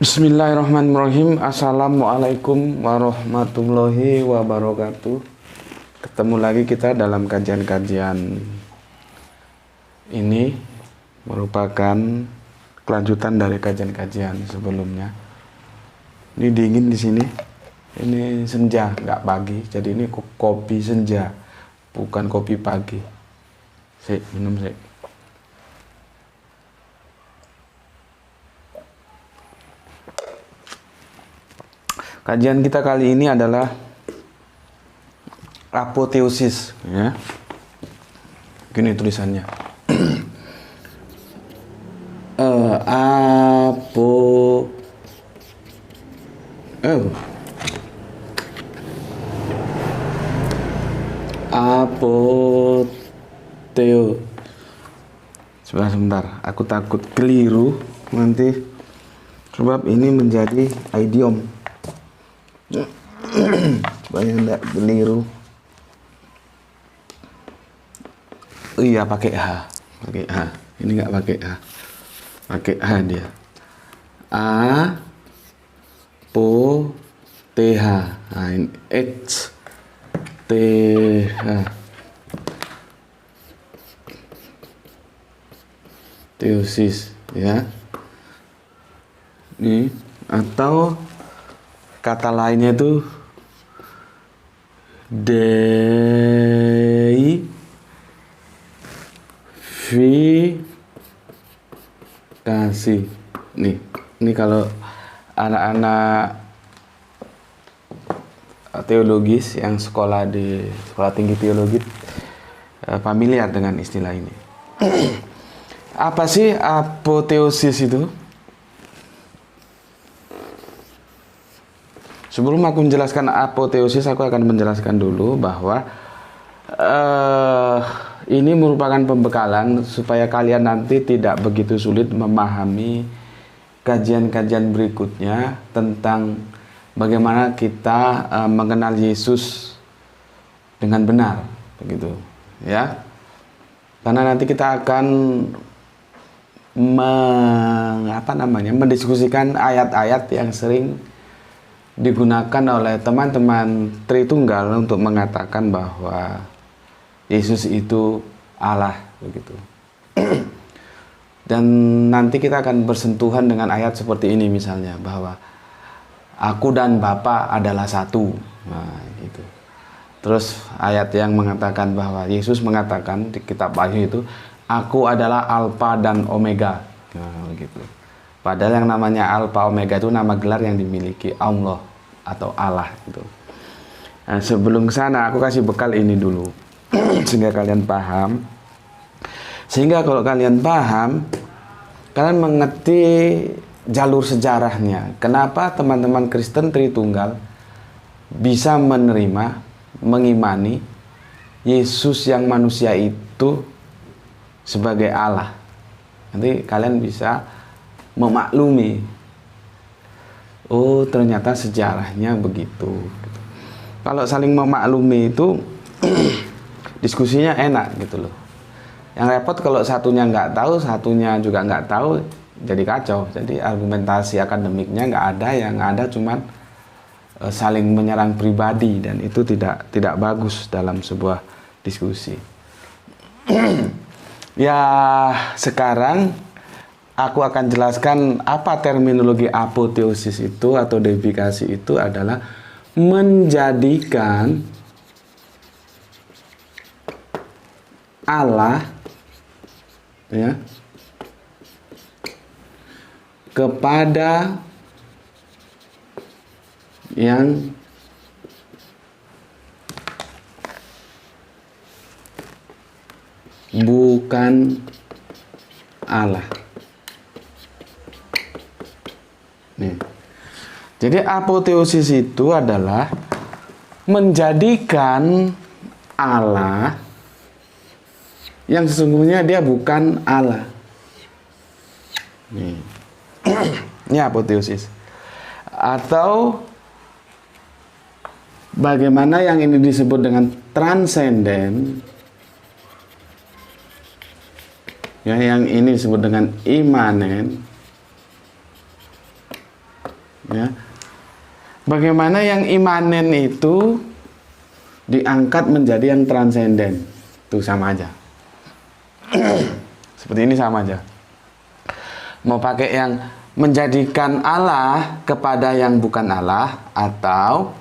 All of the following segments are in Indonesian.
Bismillahirrahmanirrahim. Assalamualaikum warahmatullahi wabarakatuh. Ketemu lagi kita dalam kajian-kajian ini, merupakan kelanjutan dari kajian-kajian sebelumnya. Ini dingin di sini. Ini senja, nggak pagi. Jadi ini kopi senja, bukan kopi pagi. Minum sih. Kajian kita kali ini adalah apoteosis, ya. Gini tulisannya. Apoteo. Sebentar, aku takut keliru nanti, sebab ini menjadi idiom. Supaya enggak keliru. Iya, pakai H. Pakai H. Ini enggak pakai H. Pakai H dia. A po T H. Nah, ini H T H. Teosis, ya. Ini atau kata lainnya itu deifikasi. Ini kalau anak-anak teologis yang sekolah di sekolah tinggi teologi familiar dengan istilah ini. Apa sih apoteosis itu? Sebelum aku menjelaskan apoteosis, aku akan menjelaskan dulu bahwa ini merupakan pembekalan supaya kalian nanti tidak begitu sulit memahami kajian-kajian berikutnya tentang bagaimana kita mengenal Yesus dengan benar, begitu, ya. Karena nanti kita akan mendiskusikan ayat-ayat yang sering digunakan oleh teman-teman Tritunggal untuk mengatakan bahwa Yesus itu Allah, begitu. Dan nanti kita akan bersentuhan dengan ayat seperti ini, misalnya bahwa aku dan Bapa adalah satu. Nah, gitu. Terus ayat yang mengatakan bahwa Yesus mengatakan di kitab Wahyu itu, aku adalah Alfa dan Omega. Nah, begitu. Padahal yang namanya Alfa Omega itu nama gelar yang dimiliki Allah atau Allah gitu. Nah, sebelum ke sana aku kasih bekal ini dulu sehingga kalian paham. Sehingga kalau kalian paham, kalian mengerti jalur sejarahnya. Kenapa teman-teman Kristen Tritunggal bisa menerima, mengimani Yesus yang manusia itu sebagai Allah. Nanti kalian bisa memaklumi, oh ternyata sejarahnya begitu. Kalau saling memaklumi itu diskusinya enak gitu loh. Yang repot kalau satunya nggak tahu, satunya juga nggak tahu, jadi kacau. Jadi argumentasi akademiknya nggak ada, yang ada cuman saling menyerang pribadi, dan itu tidak bagus dalam sebuah diskusi. Ya, sekarang aku akan jelaskan apa terminologi apoteosis itu atau deifikasi itu adalah menjadikan Allah, ya, kepada yang bukan Allah. Nih. Jadi apoteosis itu adalah menjadikan Allah yang sesungguhnya dia bukan Allah. Ini apoteosis. Atau bagaimana yang ini disebut dengan transenden, ya, yang ini disebut dengan imanen, ya. Bagaimana yang imanen itu diangkat menjadi yang transenden, itu sama aja. Seperti ini sama aja. Mau pakai yang menjadikan Allah kepada yang bukan Allah, atau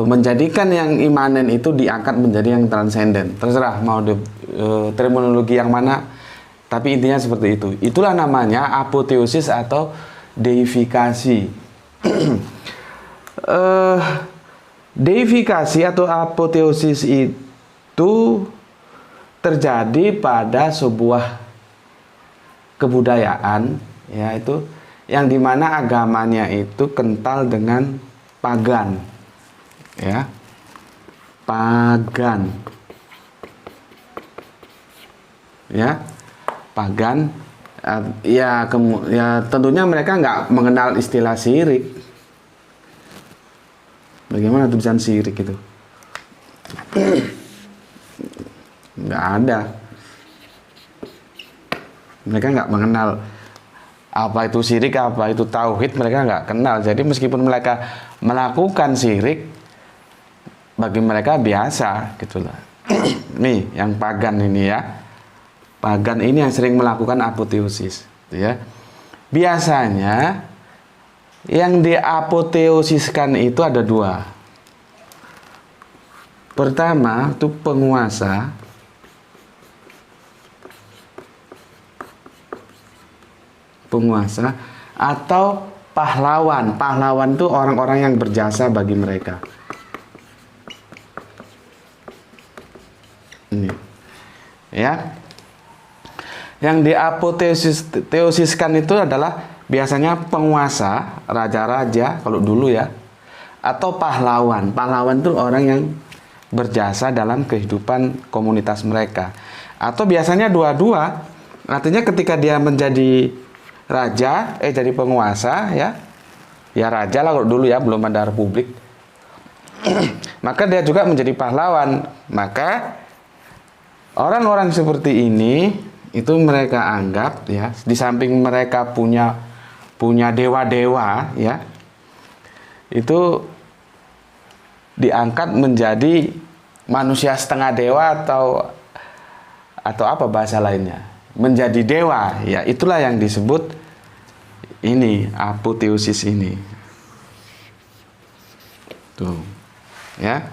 menjadikan yang imanen itu diangkat menjadi yang transenden. Terserah mau terminologi yang mana, tapi intinya seperti itu. Itulah namanya apoteosis atau deifikasi. Deifikasi atau apoteosis itu terjadi pada sebuah kebudayaan, yaitu yang dimana agamanya itu kental dengan pagan, ya, pagan, ya, pagan. Ya tentunya mereka nggak mengenal istilah syirik. Bagaimana tulisan syirik itu? Nggak ada. Mereka nggak mengenal apa itu syirik, apa itu tauhid, mereka nggak kenal. Jadi meskipun mereka melakukan syirik, bagi mereka biasa, gitulah. Nih, yang pagan ini ya. Pagan ini yang sering melakukan apoteosis, ya. Biasanya yang diapoteosiskan itu ada dua. Pertama itu penguasa, atau pahlawan. Pahlawan itu orang-orang yang berjasa bagi mereka. Ini, ya. Yang diapoteosiskan itu adalah biasanya penguasa, raja-raja kalau dulu ya, atau pahlawan. Pahlawan itu orang yang berjasa dalam kehidupan komunitas mereka. Atau biasanya dua-dua. Artinya ketika dia menjadi raja, jadi penguasa, ya raja lah kalau dulu ya, belum ada republik. Maka dia juga menjadi pahlawan. Maka orang-orang seperti ini itu mereka anggap, ya, di samping mereka punya dewa-dewa, ya, itu diangkat menjadi manusia setengah dewa atau apa bahasa lainnya, menjadi dewa, ya. Itulah yang disebut ini apoteosis ini. Tuh, ya.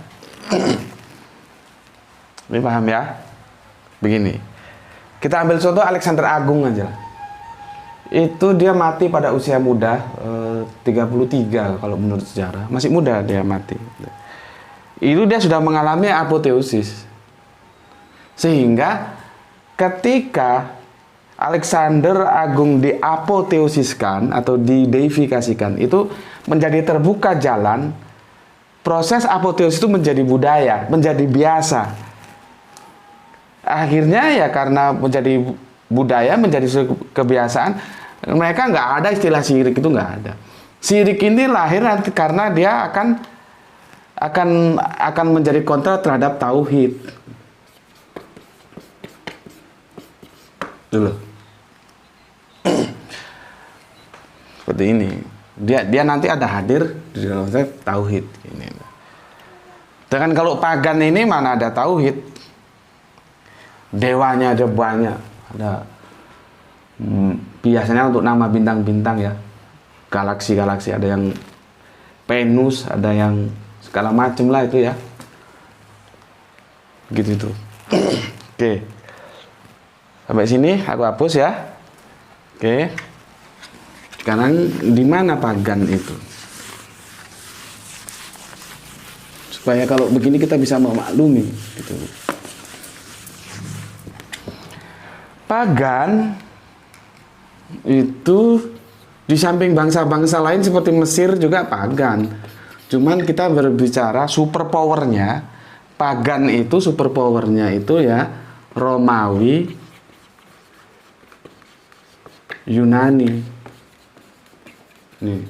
Ini paham ya? Begini. Kita ambil contoh Alexander Agung aja. Itu dia mati pada usia muda, 33 kalau menurut sejarah. Masih muda dia mati. Itu dia sudah mengalami apoteosis. Sehingga ketika Alexander Agung diapoteosiskan atau dideifikasikan, itu menjadi terbuka jalan. Proses apoteosis itu menjadi budaya, menjadi biasa. Akhirnya ya karena menjadi budaya, menjadi kebiasaan, mereka nggak ada istilah syirik, itu nggak ada. Syirik ini lahir nanti karena dia akan menjadi kontra terhadap tauhid. Dulu. Seperti ini. Dia nanti ada hadir di dalam tauhid ini. Dengan kalau pagan ini mana ada tauhid? Dewanya ada banyak, ada biasanya untuk nama bintang-bintang ya, galaksi-galaksi, ada yang Venus, ada yang segala macam lah itu ya, gitu tuh. Oke, sampai sini aku hapus ya. Oke, sekarang di mana pagan itu? Supaya kalau begini kita bisa memaklumi, gitu. Pagan itu Di samping bangsa-bangsa lain seperti Mesir juga pagan. Cuman kita berbicara superpowernya, pagan itu superpowernya itu ya Romawi, Yunani. Nih.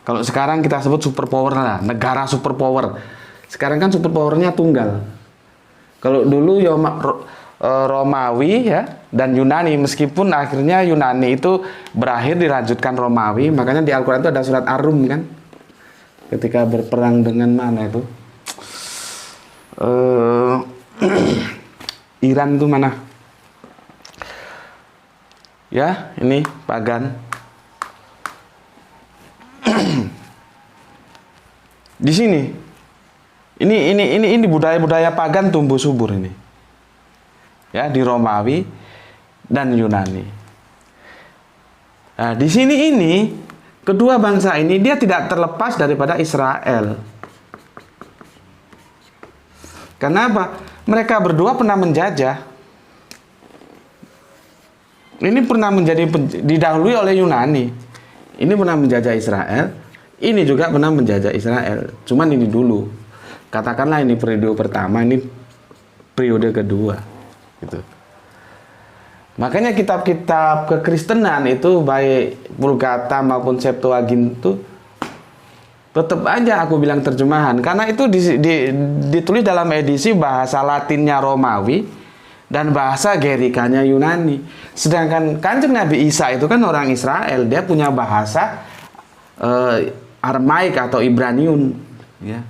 Kalau sekarang kita sebut superpower lah, negara superpower. Sekarang kan superpowernya tunggal. Kalau dulu ya Romawi ya dan Yunani, meskipun akhirnya Yunani itu berakhir dilanjutkan Romawi, makanya di Al-Quran itu ada surat Ar-Rum kan, ketika berperang dengan mana itu Iran itu mana ya, ini pagan. Di sini ini budaya-budaya pagan tumbuh subur ini ya, di Romawi dan Yunani. Nah, di sini ini kedua bangsa ini dia tidak terlepas daripada Israel. Kenapa? Mereka berdua pernah menjajah. Ini pernah menjadi didahului oleh Yunani. Ini pernah menjajah Israel. Ini juga pernah menjajah Israel. Cuman ini dulu. Katakanlah ini periode pertama, ini periode kedua. Gitu. Makanya kitab-kitab kekristenan itu baik Vulgata maupun Septuagint itu tetap aja aku bilang terjemahan. Karena itu ditulis dalam edisi bahasa Latinnya Romawi dan bahasa Gerikanya Yunani. Sedangkan Kanjeng Nabi Isa itu kan orang Israel, dia punya bahasa Aramaik atau Ibraniun, ya.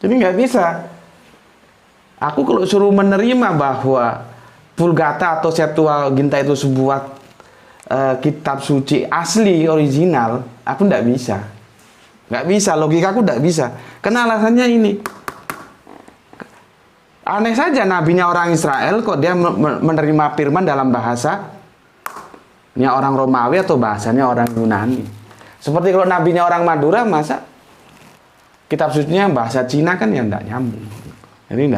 Jadi nggak bisa. Aku kalau suruh menerima bahwa Vulgata atau Septuaginta itu sebuah kitab suci asli original, aku nggak bisa. Nggak bisa, logikaku nggak bisa. Karena alasannya ini. Aneh saja nabinya orang Israel kok dia menerima firman dalam bahasanya orang Romawi atau bahasanya orang Yunani. Seperti kalau nabinya orang Madura, masa kitab sucinya bahasa Cina kan ya enggak nyambung. Jadi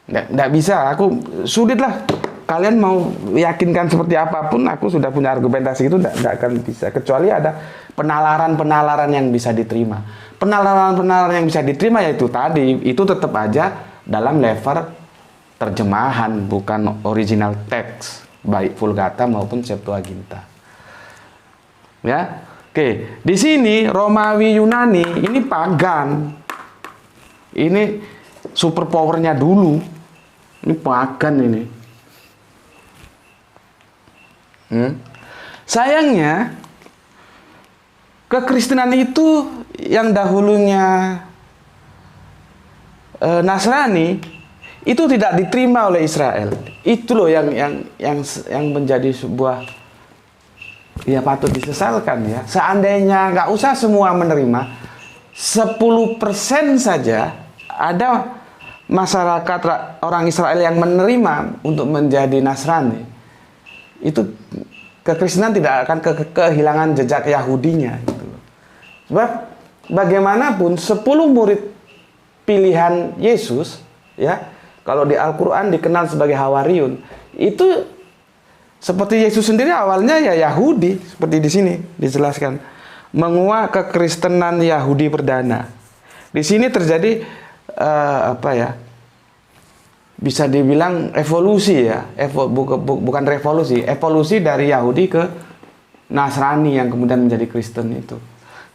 enggak bisa. Aku sulit lah. Kalian mau yakinkan seperti apapun, aku sudah punya argumentasi itu enggak akan bisa. Kecuali ada penalaran-penalaran yang bisa diterima. Penalaran-penalaran yang bisa diterima yaitu tadi, itu tetap aja dalam level terjemahan, bukan original teks, baik Vulgata maupun Septuaginta. Ya, oke. Di sini Romawi Yunani ini pagan. Ini superpowernya dulu. Ini pagan ini. Sayangnya kekristenan itu yang dahulunya Nasrani itu tidak diterima oleh Israel. Itu loh yang menjadi sebuah ya patut disesalkan ya. Seandainya nggak usah semua menerima, 10% saja ada masyarakat orang Israel yang menerima untuk menjadi Nasrani, itu kekristenan tidak akan kehilangan jejak Yahudinya gitu. Sebab bagaimanapun 10 murid pilihan Yesus ya, kalau di Al-Quran dikenal sebagai Hawariun, itu seperti Yesus sendiri awalnya ya Yahudi, seperti di sini dijelaskan, menguak kekristenan Yahudi perdana. Di sini terjadi bisa dibilang evolusi ya, bukan revolusi, evolusi dari Yahudi ke Nasrani yang kemudian menjadi Kristen itu.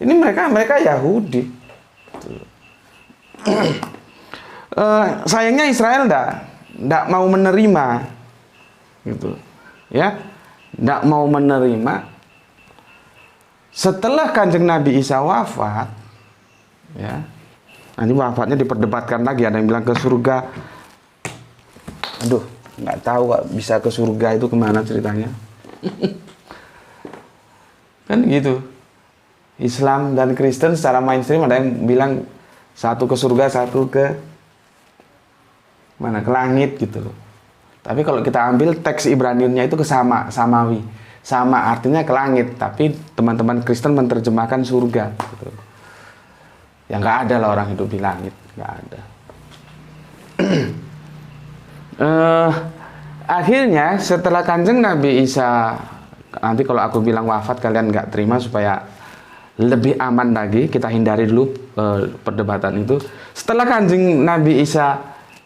Ini mereka Yahudi. Sayangnya Israel ndak mau menerima, gitu. Ya, tidak mau menerima. Setelah Kanjeng Nabi Isa wafat, ya, nanti wafatnya diperdebatkan lagi. Ada yang bilang ke surga. Aduh, nggak tahu kok bisa ke surga itu kemana ceritanya. Kan gitu. Islam dan Kristen secara mainstream ada yang bilang satu ke surga, satu ke mana, ke langit gitu loh. Tapi kalau kita ambil teks Ibraniunnya itu ke samawi. Sama artinya ke langit, tapi teman-teman Kristen menerjemahkan surga gitu. Ya nggak ada lah orang hidup di langit, nggak ada. Akhirnya setelah Kanjeng Nabi Isa Nanti kalau aku bilang wafat kalian nggak terima, supaya lebih aman lagi kita hindari dulu perdebatan itu. Setelah Kanjeng Nabi Isa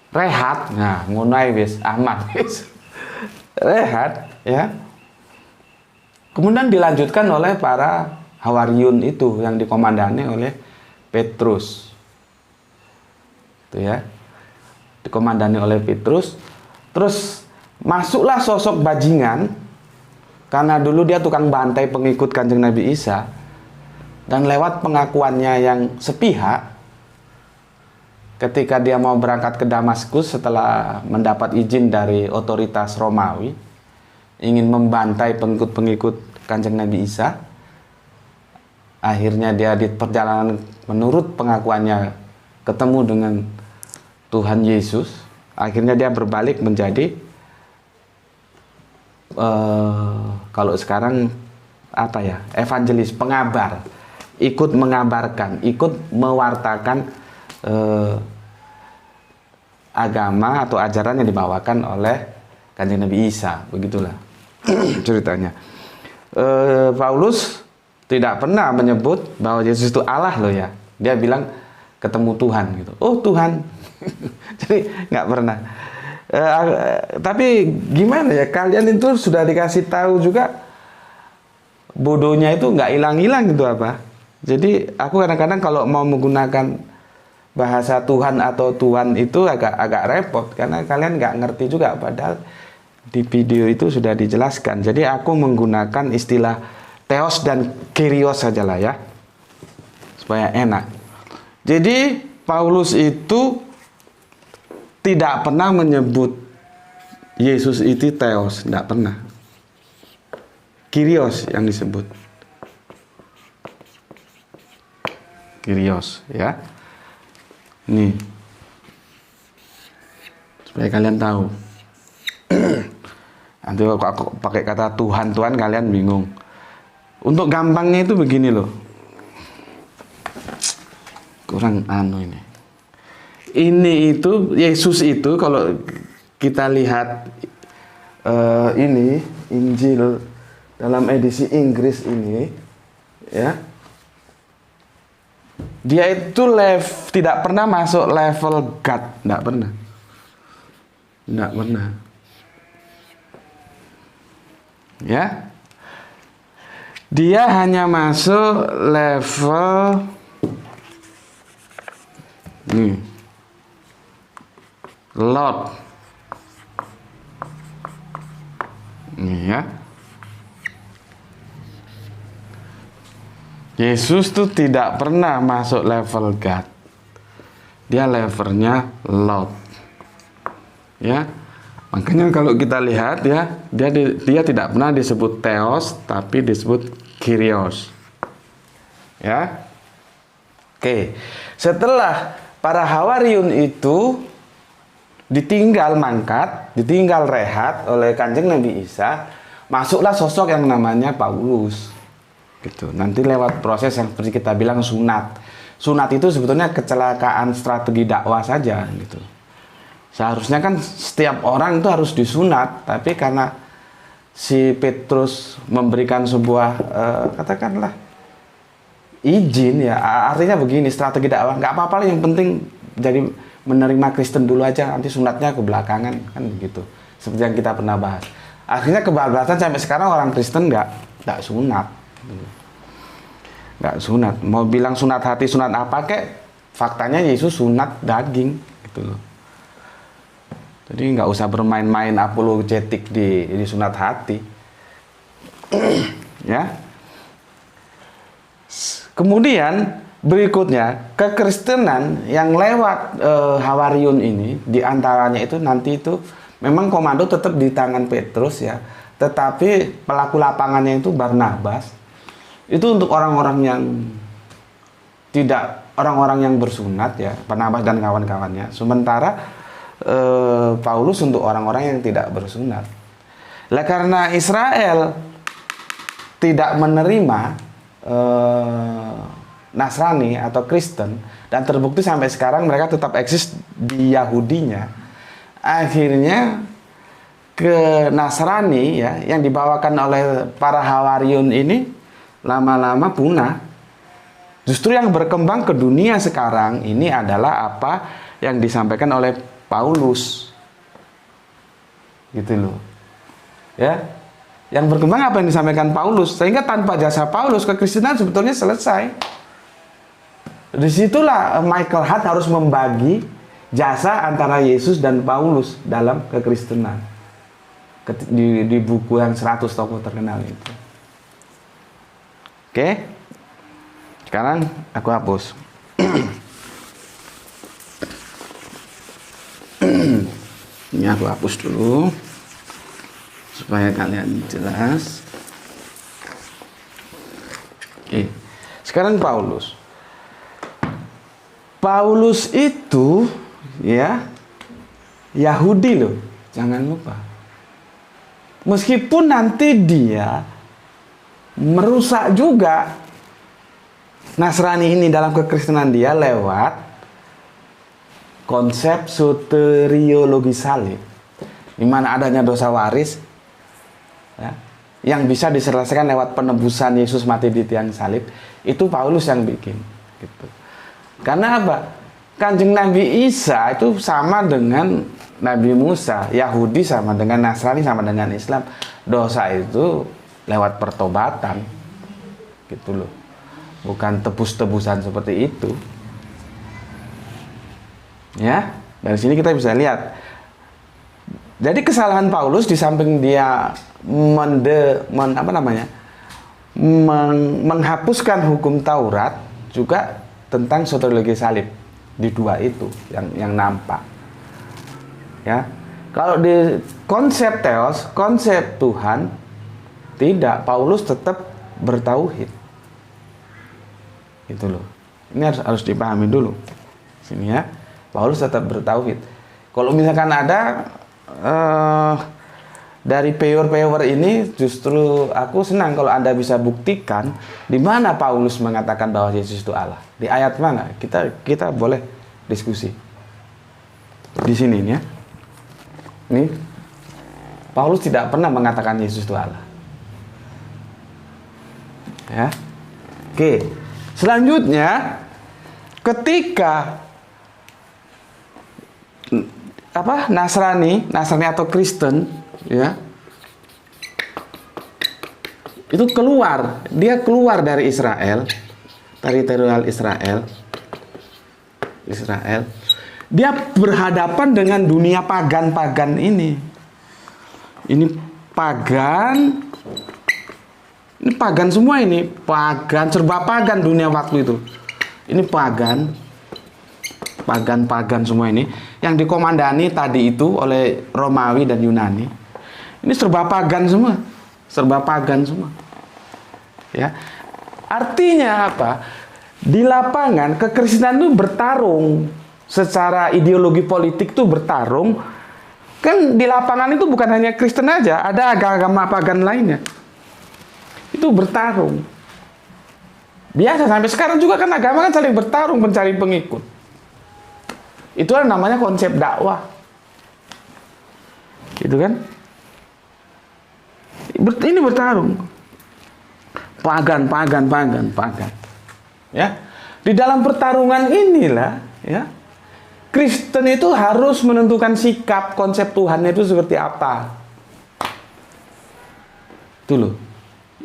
rehat, nah ngunai wis aman wis. Rehat ya. Kemudian dilanjutkan oleh para Hawariyun itu yang dikomandani oleh Petrus. Itu ya. Dikomandani oleh Petrus. Terus masuklah sosok bajingan, karena dulu dia tukang bantai pengikut Kanjeng Nabi Isa. Dan lewat pengakuannya yang sepihak, ketika dia mau berangkat ke Damaskus setelah mendapat izin dari otoritas Romawi, ingin membantai pengikut-pengikut Kanjeng Nabi Isa, akhirnya dia di perjalanan menurut pengakuannya ketemu dengan Tuhan Yesus. Akhirnya dia berbalik menjadi kalau sekarang apa ya, evangelis, pengabar, ikut mengabarkan, ikut mewartakan agama atau ajaran yang dibawakan oleh Kanjeng Nabi Isa. Begitulah ceritanya. Paulus tidak pernah menyebut bahwa Yesus itu Allah loh ya. Dia bilang ketemu Tuhan gitu. Oh Tuhan. Jadi nggak pernah. Tapi gimana ya, kalian itu sudah dikasih tahu juga, bodohnya itu nggak hilang-hilang gitu apa. Jadi aku kadang-kadang kalau mau menggunakan bahasa Tuhan atau Tuhan itu agak repot, karena kalian nggak ngerti juga, padahal di video itu sudah dijelaskan. Jadi aku menggunakan istilah Theos dan Kyrios sajalah ya, supaya enak. Jadi Paulus itu tidak pernah menyebut Yesus itu Theos, tidak pernah. Kyrios yang disebut. Kyrios ya. Nih. Supaya kalian tahu. Nanti kalau aku pakai kata Tuhan kalian bingung. Untuk gampangnya itu begini loh. Kurang ini. Ini itu Yesus itu kalau kita lihat ini Injil dalam edisi Inggris ini ya. Dia itu tidak pernah masuk level God, tidak pernah. Tidak pernah. Ya. Dia hanya masuk level Lord. Nih ya. Yesus tuh tidak pernah masuk level God. Dia levelnya Lord. Ya. Makanya kalau kita lihat ya, dia tidak pernah disebut Theos, tapi disebut Kyrios. Ya. Oke. Setelah para Hawariyun itu ditinggal mangkat, ditinggal rehat oleh Kanjeng Nabi Isa, masuklah sosok yang namanya Paulus. Gitu. Nanti lewat proses yang seperti kita bilang sunat. Sunat itu sebetulnya kecelakaan strategi dakwah saja gitu. Seharusnya kan setiap orang itu harus disunat, tapi karena si Petrus memberikan sebuah katakanlah izin ya, artinya begini, strategi dakwah nggak apa-apa lah, yang penting jadi menerima Kristen dulu aja, nanti sunatnya ke belakangan, kan begitu. Seperti yang kita pernah bahas. Akhirnya kebablasan sampai sekarang orang Kristen nggak sunat. Nggak sunat. Mau bilang sunat hati, sunat apa kek, faktanya Yesus sunat daging gitu loh. Jadi nggak usah bermain-main apologetik di sunat hati. Ya. Kemudian berikutnya, kekristenan yang lewat Hawariyun ini, diantaranya itu nanti itu memang komando tetap di tangan Petrus ya, tetapi pelaku lapangannya itu Barnabas. Itu untuk orang-orang yang orang-orang yang bersunat ya, Barnabas dan kawan-kawannya. Sementara Paulus untuk orang-orang yang tidak bersunat. Lah karena Israel tidak menerima Nasrani atau Kristen, dan terbukti sampai sekarang mereka tetap eksis di Yahudinya, akhirnya ke Nasrani ya, yang dibawakan oleh para Hawariun ini lama-lama punah. Justru yang berkembang ke dunia sekarang ini adalah apa yang disampaikan oleh Paulus. Gitu loh. Ya. Yang berkembang apa yang disampaikan Paulus, sehingga tanpa jasa Paulus kekristenan sebetulnya selesai. Disitulah Michael Hart harus membagi jasa antara Yesus dan Paulus dalam kekristenan. Di buku yang 100 tokoh terkenal itu. Oke. Sekarang aku hapus. Ini aku hapus dulu supaya kalian jelas. Oke. Sekarang Paulus. Paulus itu ya Yahudi loh, jangan lupa. Meskipun nanti dia merusak juga Nasrani ini dalam kekristenan dia lewat konsep soteriologi salib, di mana adanya dosa waris ya, yang bisa diselesaikan lewat penebusan Yesus mati di tiang salib. Itu Paulus yang bikin gitu. Karena apa? Kanjeng Nabi Isa itu sama dengan Nabi Musa, Yahudi sama dengan Nasrani sama dengan Islam. Dosa itu lewat pertobatan gitu loh, bukan tebus-tebusan seperti itu ya. Dari sini kita bisa lihat, jadi kesalahan Paulus di samping dia menghapuskan hukum Taurat, juga tentang soteriologi salib. Di dua itu yang nampak ya. Kalau di konsep teos, konsep Tuhan, tidak, Paulus tetap bertauhid. Itu loh. Ini harus dipahami dulu. Sini ya. Paulus tetap bertauhid. Kalau misalkan ada dari peor-peor ini, justru aku senang kalau Anda bisa buktikan di mana Paulus mengatakan bahwa Yesus itu Allah. Di ayat mana? Kita boleh diskusi. Di sini ya. Ini Paulus tidak pernah mengatakan Yesus itu Allah. Ya. Oke. Selanjutnya, ketika Nasrani atau Kristen ya, itu dia keluar dari Israel, teritorial Israel, dia berhadapan dengan dunia pagan ini. Ini pagan semua, ini pagan, serba pagan dunia waktu itu. Ini pagan semua ini, yang dikomandani tadi itu oleh Romawi dan Yunani. Ini serba pagan semua. Ya. Artinya apa? Di lapangan kekristenan itu bertarung secara ideologi politik, tuh bertarung. Kan di lapangan itu bukan hanya Kristen aja, ada agama pagan lainnya. Itu bertarung. Biasa sampai sekarang juga kan agama kan saling bertarung mencari pengikut. Itulah namanya konsep dakwah. Gitu kan? Ini bertarung. Pagan. Ya. Di dalam pertarungan inilah ya, Kristen itu harus menentukan sikap, konsep Tuhan itu seperti apa. Itu loh.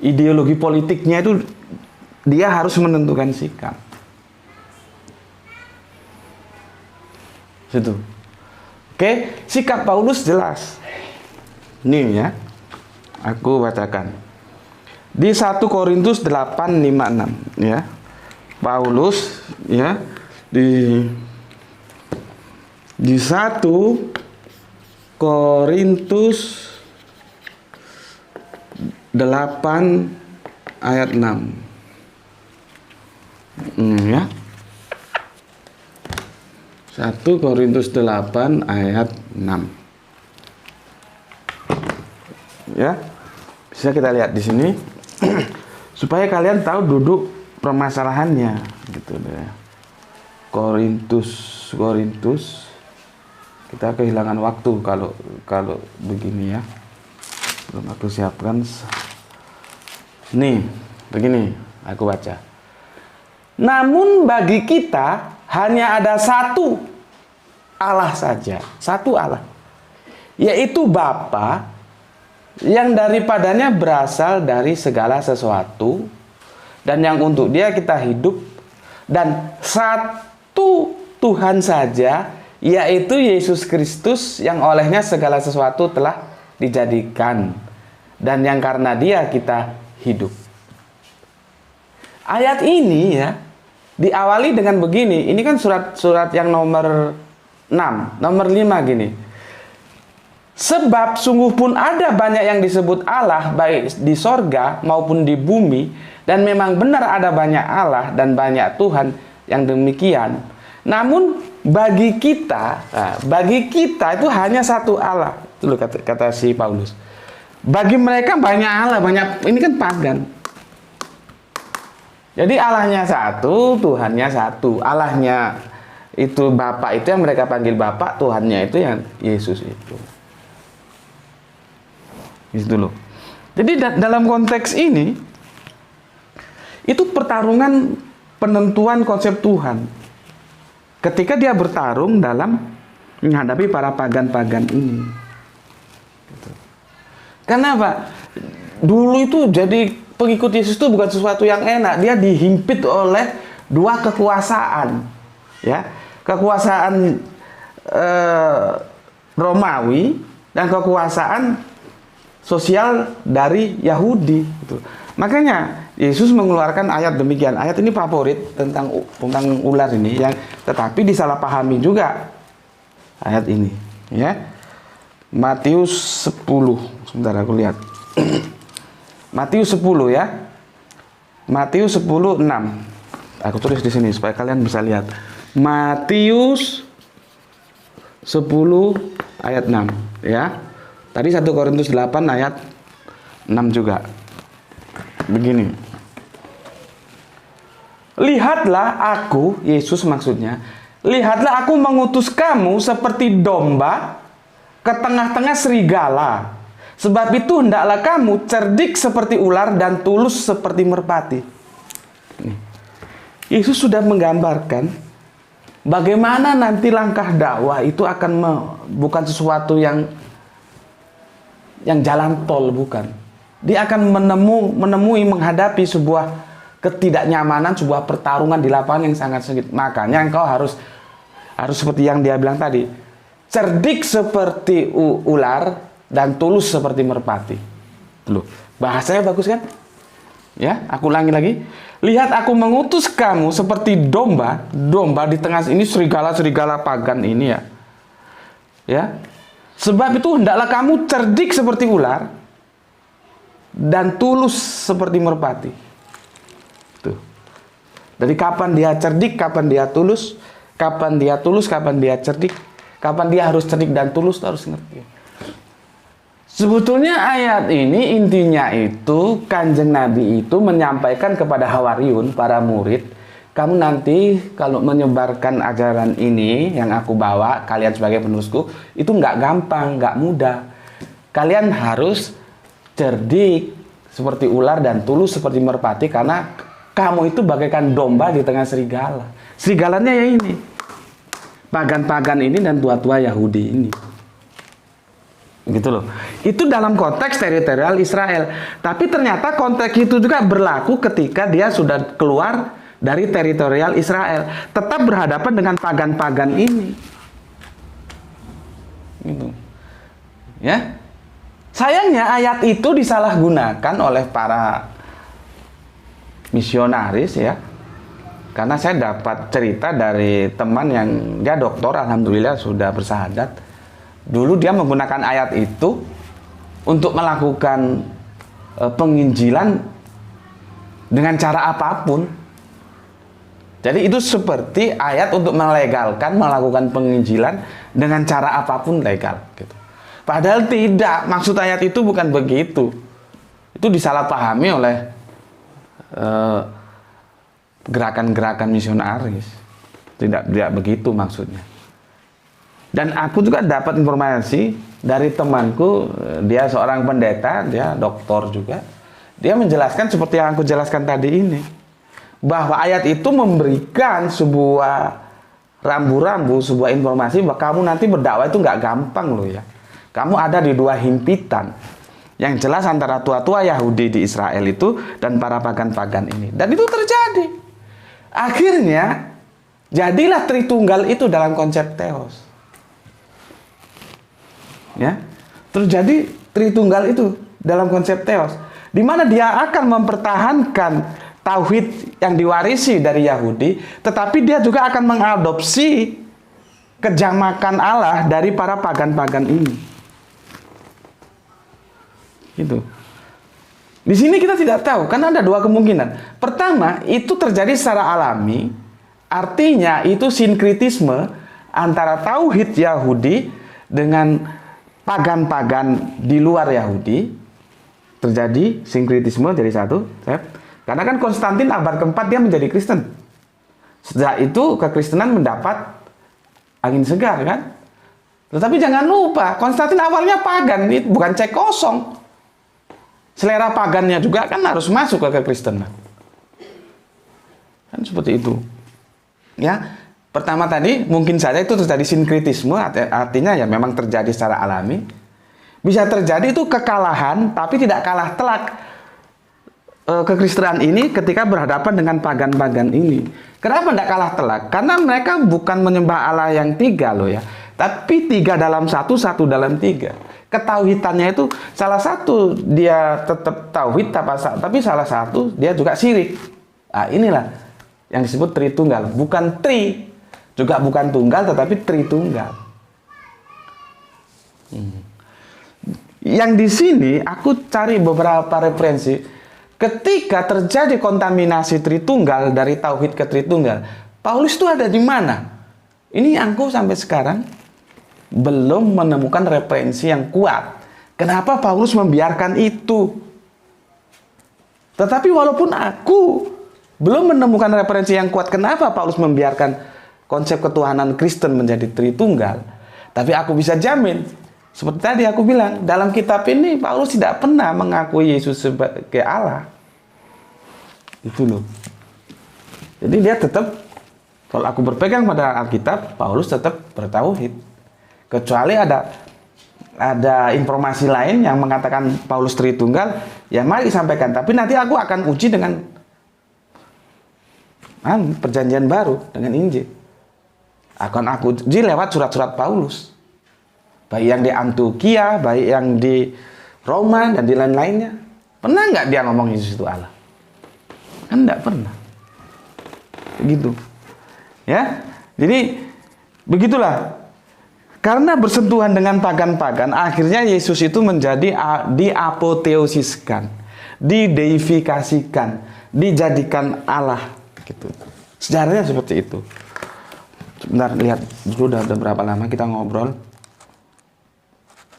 Ideologi politiknya itu dia harus menentukan sikap. Situ. Oke, sikap Paulus jelas. Nih ya. Aku bacakan. Di 1 Korintus 8:5-6 ya. Paulus ya di 1 Korintus 8 ayat 6. Ya. 1 Korintus 8 ayat 6. Ya. Bisa kita lihat di sini supaya kalian tahu duduk permasalahannya gitu deh. Korintus Kita kehilangan waktu kalau kalau begini ya. Belum aku siapkan. Nih, begini aku baca. Namun bagi kita hanya ada satu Allah saja, satu Allah, yaitu Bapa, yang daripadanya berasal dari segala sesuatu dan yang untuk Dia kita hidup, dan satu Tuhan saja, yaitu Yesus Kristus, yang olehnya segala sesuatu telah dijadikan dan yang karena Dia kita hidup. Ayat ini ya diawali dengan begini. Ini kan surat yang nomor 6, nomor 5 gini. Sebab sungguh pun ada banyak yang disebut Allah baik di sorga maupun di bumi, dan memang benar ada banyak Allah dan banyak Tuhan yang demikian. Namun bagi kita itu hanya satu Allah. Itu loh kata si Paulus. Bagi mereka banyak Allah, banyak, ini kan pagan. Jadi Allahnya satu, Tuhannya satu. Allahnya itu Bapa, itu yang mereka panggil Bapa, Tuhannya itu yang Yesus itu. Itu loh. Jadi dalam konteks ini itu pertarungan penentuan konsep Tuhan. Ketika dia bertarung dalam menghadapi para pagan-pagan ini. Gitu. Karena apa? Dulu itu jadi pengikut Yesus itu bukan sesuatu yang enak. Dia dihimpit oleh dua kekuasaan, ya, kekuasaan Romawi dan kekuasaan sosial dari Yahudi. Gitu. Makanya Yesus mengeluarkan ayat demikian. Ayat ini favorit tentang ular ini, yang tetapi disalahpahami juga ayat ini, ya. Matius 10. Sebentar aku lihat. Matius 10 ya. Matius 10:6. Aku tulis di sini supaya kalian bisa lihat. Matius 10 ayat 6 ya. Tadi 1 Korintus 8 ayat 6 juga. Begini. Lihatlah aku, Yesus maksudnya, lihatlah aku mengutus kamu seperti domba ke tengah-tengah serigala. Sebab itu hendaklah kamu cerdik seperti ular dan tulus seperti merpati. Yesus sudah menggambarkan bagaimana nanti langkah dakwah itu akan bukan sesuatu yang jalan tol, bukan. Dia akan menemui menghadapi sebuah ketidaknyamanan, sebuah pertarungan di lapangan yang sangat sengit. Makanya engkau harus seperti yang dia bilang tadi, cerdik seperti ular dan tulus seperti merpati. Loh, bahasanya bagus kan? Ya, aku ulangi lagi. Lihat aku mengutus kamu seperti domba di tengah ini serigala-serigala pagan ini ya. Ya. Sebab itu hendaklah kamu cerdik seperti ular dan tulus seperti merpati. Tuh. Dari kapan dia cerdik, kapan dia tulus, kapan dia cerdik, kapan dia harus cerdik dan tulus, harus ngerti. Sebetulnya ayat ini intinya itu Kanjeng Nabi itu menyampaikan kepada Hawariun, para murid, kamu nanti kalau menyebarkan ajaran ini yang aku bawa, kalian sebagai penerusku, itu nggak gampang, nggak mudah. Kalian harus cerdik seperti ular dan tulus seperti merpati, karena kamu itu bagaikan domba di tengah serigala. Serigalanya ya ini, pagan-pagan ini dan tua-tua Yahudi ini. Gitu loh. Itu dalam konteks teritorial Israel. Tapi ternyata konteks itu juga berlaku ketika dia sudah keluar dari teritorial Israel, tetap berhadapan dengan pagan-pagan ini. Gitu. Ya. Sayangnya ayat itu disalahgunakan oleh para misionaris ya. Karena saya dapat cerita dari teman yang dia doktor, alhamdulillah sudah bersahadat. Dulu dia menggunakan ayat itu untuk melakukan penginjilan dengan cara apapun. Jadi itu seperti ayat untuk melegalkan melakukan penginjilan dengan cara apapun legal gitu. Padahal tidak, maksud ayat itu bukan begitu. Itu disalahpahami oleh gerakan-gerakan misionaris. Tidak begitu maksudnya. Dan aku juga dapat informasi dari temanku, dia seorang pendeta, dia doktor juga. Dia menjelaskan seperti yang aku jelaskan tadi ini, bahwa ayat itu memberikan sebuah rambu-rambu, sebuah informasi bahwa kamu nanti berdakwah itu nggak gampang loh ya. Kamu ada di dua himpitan yang jelas antara tua-tua Yahudi di Israel itu dan para pagan-pagan ini. Dan itu terjadi. Akhirnya jadilah Tritunggal itu dalam konsep teos. Ya, terjadi Tritunggal itu dalam konsep teos, di mana dia akan mempertahankan tauhid yang diwarisi dari Yahudi, tetapi dia juga akan mengadopsi kejamakan Allah dari para pagan-pagan ini. Gitu. Di sini kita tidak tahu, karena ada dua kemungkinan. Pertama, itu terjadi secara alami, artinya itu sinkritisme antara tauhid Yahudi dengan pagan-pagan di luar Yahudi, terjadi sinkritisme jadi satu. Karena kan Konstantin abad keempat dia menjadi Kristen. Sejak itu kekristenan mendapat angin segar kan. Tetapi jangan lupa, Konstantin awalnya pagan, bukan cek kosong. Selera pagannya juga kan harus masuk ke kekristenan. Kan seperti itu. Ya. Pertama tadi, mungkin saja itu terjadi sinkritisme, artinya ya memang terjadi secara alami. Bisa terjadi itu kekalahan, tapi tidak kalah telak kekristenan ini ketika berhadapan dengan pagan-pagan ini. Kenapa tidak kalah telak? Karena mereka bukan menyembah Allah yang tiga loh ya, tapi tiga dalam satu, satu dalam tiga. Ketauhidannya itu salah satu dia tetap tauhid, tapi salah satu dia juga syirik. Nah, inilah yang disebut Tritunggal, bukan tri. Juga bukan tunggal, tetapi Tritunggal. Yang di sini aku cari beberapa referensi. Ketika terjadi kontaminasi Tritunggal dari tauhid ke Tritunggal, Paulus itu ada di mana? Ini aku sampai sekarang belum menemukan referensi yang kuat. Kenapa Paulus membiarkan itu? Tetapi walaupun aku belum menemukan referensi yang kuat, kenapa Paulus membiarkan konsep ketuhanan Kristen menjadi Tritunggal, tapi aku bisa jamin, seperti tadi aku bilang, dalam kitab ini Paulus tidak pernah mengakui Yesus sebagai Allah. Itu loh. Jadi dia tetap, kalau aku berpegang pada Alkitab, Paulus tetap bertauhid. Kecuali ada informasi lain yang mengatakan Paulus Tritunggal, ya mari sampaikan. Tapi nanti aku akan uji dengan perjanjian baru, dengan Injil. Akan aku uji lewat surat-surat Paulus, baik yang di Antioquia, baik yang di Roma dan di lain-lainnya. Pernah nggak dia ngomong Yesus itu Allah? Kan nggak pernah. Begitu, ya. Jadi begitulah. Karena bersentuhan dengan pagan-pagan, akhirnya Yesus itu menjadi diapoteosiskan, dideifikasikan, dijadikan Allah. Gitu. Sejarahnya seperti itu. Sebentar, lihat dulu udah berapa lama kita ngobrol.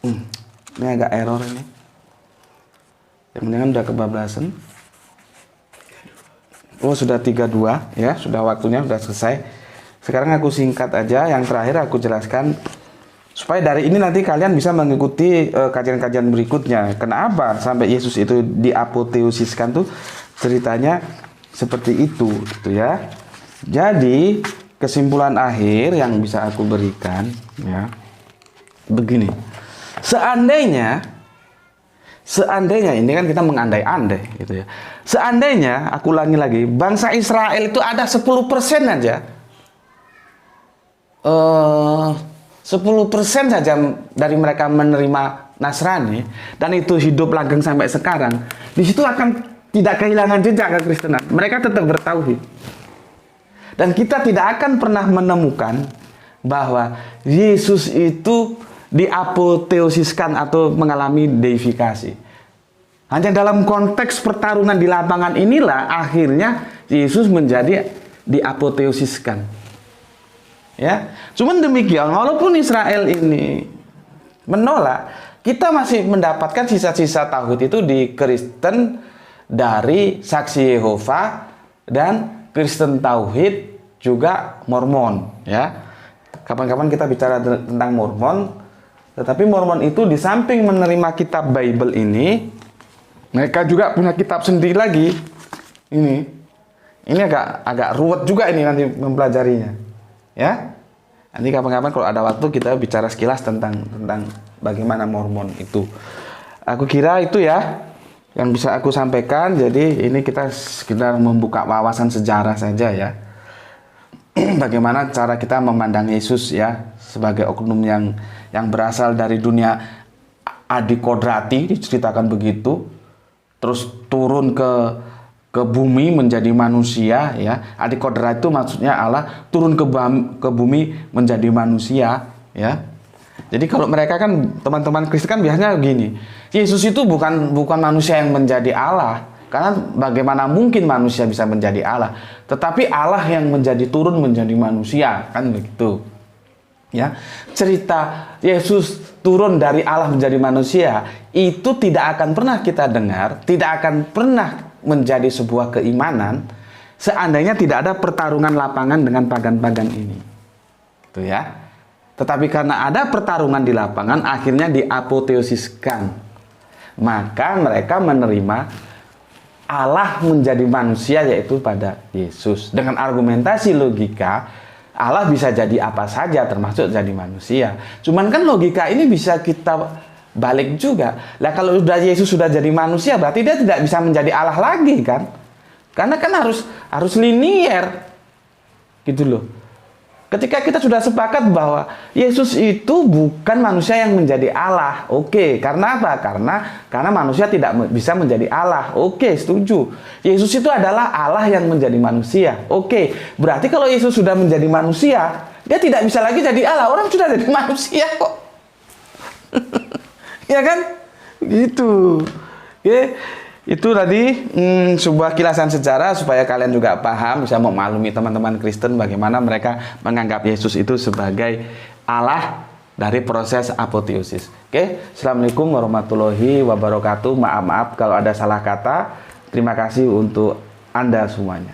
Ini agak error ini. Yang penting udah kebablasan. Oh, sudah 32 ya, sudah waktunya sudah selesai. Sekarang aku singkat aja, yang terakhir aku jelaskan supaya dari ini nanti kalian bisa mengikuti kajian-kajian berikutnya. Kenapa sampai Yesus itu diapoteosiskan tuh ceritanya seperti itu gitu ya. Jadi kesimpulan akhir yang bisa aku berikan ya begini. Seandainya ini kan kita mengandai-andai gitu ya. Seandainya, aku ulangi lagi, bangsa Israel itu ada 10% aja. 10% saja dari mereka menerima Nasrani dan itu hidup langgeng sampai sekarang. Di situ akan tidak kehilangan jejak kekristenan. Mereka tetap bertauhid. Dan kita tidak akan pernah menemukan bahwa Yesus itu diapoteosiskan atau mengalami deifikasi. Hanya dalam konteks pertarungan di lapangan inilah akhirnya Yesus menjadi diapoteosiskan. Ya, cuman demikian, walaupun Israel ini menolak, kita masih mendapatkan sisa-sisa tauhid itu di Kristen dari Saksi Yehova dan Kristen Tauhid juga Mormon, ya. kapan-kapan kita bicara tentang Mormon. Tetapi Mormon itu di samping menerima kitab Bible ini, mereka juga punya kitab sendiri lagi. Ini agak ruwet juga ini nanti mempelajarinya. Ya. Nanti kapan-kapan kalau ada waktu kita bicara sekilas tentang bagaimana Mormon itu. Aku kira itu ya yang bisa aku sampaikan. Jadi ini kita sekedar membuka wawasan sejarah saja ya. Bagaimana cara kita memandang Yesus ya sebagai oknum yang berasal dari dunia adikodrati, diceritakan begitu. Terus turun ke bumi menjadi manusia ya. Adikodrati itu maksudnya Allah turun ke bumi menjadi manusia ya. Jadi kalau mereka kan teman-teman Kristen kan biasanya begini, Yesus itu bukan manusia yang menjadi Allah, karena bagaimana mungkin manusia bisa menjadi Allah, tetapi Allah yang turun menjadi manusia, kan begitu. Ya, cerita Yesus turun dari Allah menjadi manusia itu tidak akan pernah kita dengar, tidak akan pernah menjadi sebuah keimanan seandainya tidak ada pertarungan lapangan dengan pagan-pagan ini. Gitu ya. Tetapi karena ada pertarungan di lapangan, akhirnya diapoteosiskan. Maka mereka menerima Allah menjadi manusia, yaitu pada Yesus. Dengan argumentasi logika, Allah bisa jadi apa saja, termasuk jadi manusia. Cuman kan logika ini bisa kita balik juga. Lah kalau Yesus sudah jadi manusia, berarti dia tidak bisa menjadi Allah lagi kan? Karena kan harus linier. Gitu loh. Ketika kita sudah sepakat bahwa Yesus itu bukan manusia yang menjadi Allah, oke. Karena apa? Karena manusia tidak bisa menjadi Allah, oke, setuju. Yesus itu adalah Allah yang menjadi manusia, oke. Berarti kalau Yesus sudah menjadi manusia, dia tidak bisa lagi jadi Allah. Orang sudah jadi manusia kok. Ya kan? Gitu. Oke. Itu tadi sebuah kilasan sejarah supaya kalian juga paham, bisa memaklumi teman-teman Kristen bagaimana mereka menganggap Yesus itu sebagai Allah dari proses apoteosis. Oke, Assalamualaikum warahmatullahi wabarakatuh. Maaf kalau ada salah kata. Terima kasih untuk Anda semuanya.